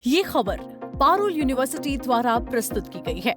ये खबर पारुल यूनिवर्सिटी द्वारा प्रस्तुत की गई है।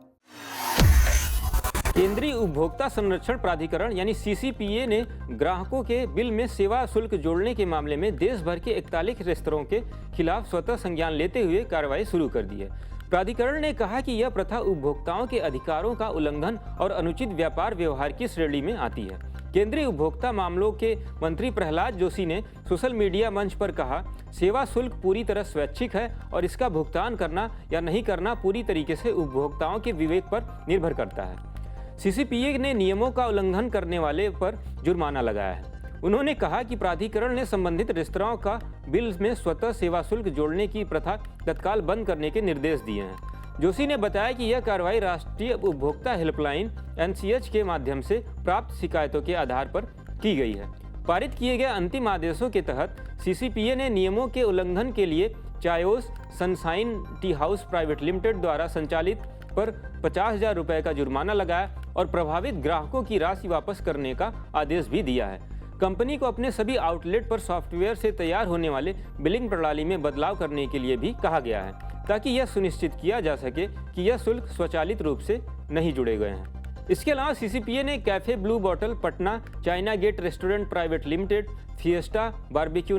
केंद्रीय उपभोक्ता संरक्षण प्राधिकरण यानी सीसीपीए ने ग्राहकों के बिल में सेवा शुल्क जोड़ने के मामले में देश भर के 41 रेस्तरां के खिलाफ स्वतः संज्ञान लेते हुए कार्रवाई शुरू कर दी है। प्राधिकरण ने कहा कि यह प्रथा उपभोक्ताओं के अधिकारों का उल्लंघन और अनुचित व्यापार व्यवहार की श्रेणी में आती है। केंद्रीय उपभोक्ता मामलों के मंत्री प्रहलाद जोशी ने सोशल मीडिया मंच पर कहा, सेवा शुल्क पूरी तरह स्वैच्छिक है और इसका भुगतान करना या नहीं करना पूरी तरीके से उपभोक्ताओं के विवेक पर निर्भर करता है। सीसीपीए ने नियमों का उल्लंघन करने वाले पर जुर्माना लगाया है। उन्होंने कहा कि प्राधिकरण ने संबंधित रेस्तरां का बिल में स्वतः सेवा शुल्क जोड़ने की प्रथा तत्काल बंद करने के निर्देश दिए हैं। जोशी ने बताया कि यह कार्रवाई राष्ट्रीय उपभोक्ता हेल्पलाइन (NCH) के माध्यम से प्राप्त शिकायतों के आधार पर की गई है। पारित किए गए अंतिम आदेशों के तहत सीसीपीए ने नियमों के उल्लंघन के लिए Chaayos sunshine tea house private limited द्वारा संचालित पर 50,000 रुपये का जुर्माना लगाया और प्रभावित ग्राहकों की राशि वापस करने का आदेश भी दिया है। कंपनी को अपने सभी आउटलेट पर सॉफ्टवेयर से तैयार होने वाले बिलिंग प्रणाली में बदलाव करने के लिए भी कहा गया है, ताकि यह सुनिश्चित किया जा सके कि यह शुल्क स्वचालित रूप से नहीं जुड़े गए हैं। इसके अलावा सीसीपीए ने Cafe Blue Bottle Patna, China Gate restaurant private limited, Fiesta Barbeque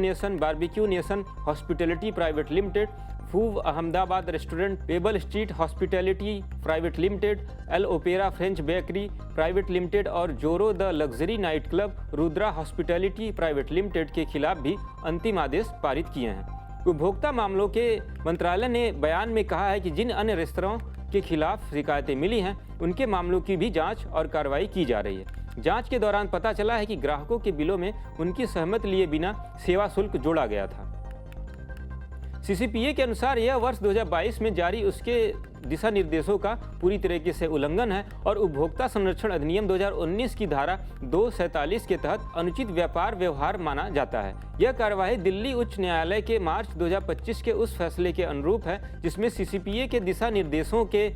Nation hospitality private limited, फूव Ahmedabad restaurant, Pebble Street hospitality private limited, L Opera French bakery private limited और Zoro the luxury night club Rudra hospitality private limited के खिलाफ भी अंतिम आदेश पारित किए हैं। उपभोक्ता मामलों के मंत्रालय ने बयान में कहा है कि जिन अन्य रेस्तरां के खिलाफ शिकायतें मिली हैं, उनके मामलों की भी जांच और कार्रवाई की जा रही है। जांच के दौरान पता चला है कि ग्राहकों के बिलों में उनकी सहमति लिए बिना सेवा शुल्क जोड़ा गया था। सीसीपीए के अनुसार यह वर्ष 2022 में जारी उसके दिशा निर्देशों का पूरी तरीके से उल्लंघन है और उपभोक्ता संरक्षण अधिनियम 2019 की धारा 247 के तहत अनुचित व्यापार व्यवहार माना जाता है। यह कार्यवाही दिल्ली उच्च न्यायालय के मार्च 2025 के उस फैसले के अनुरूप है, जिसमें सीसीपीए के दिशा निर्देशों के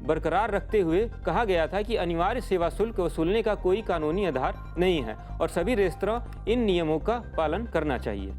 बरकरार रखते हुए कहा गया था कि अनिवार्य सेवा शुल्क वसूलने का कोई कानूनी आधार नहीं है और सभी रेस्तरां इन नियमों का पालन करना चाहिए।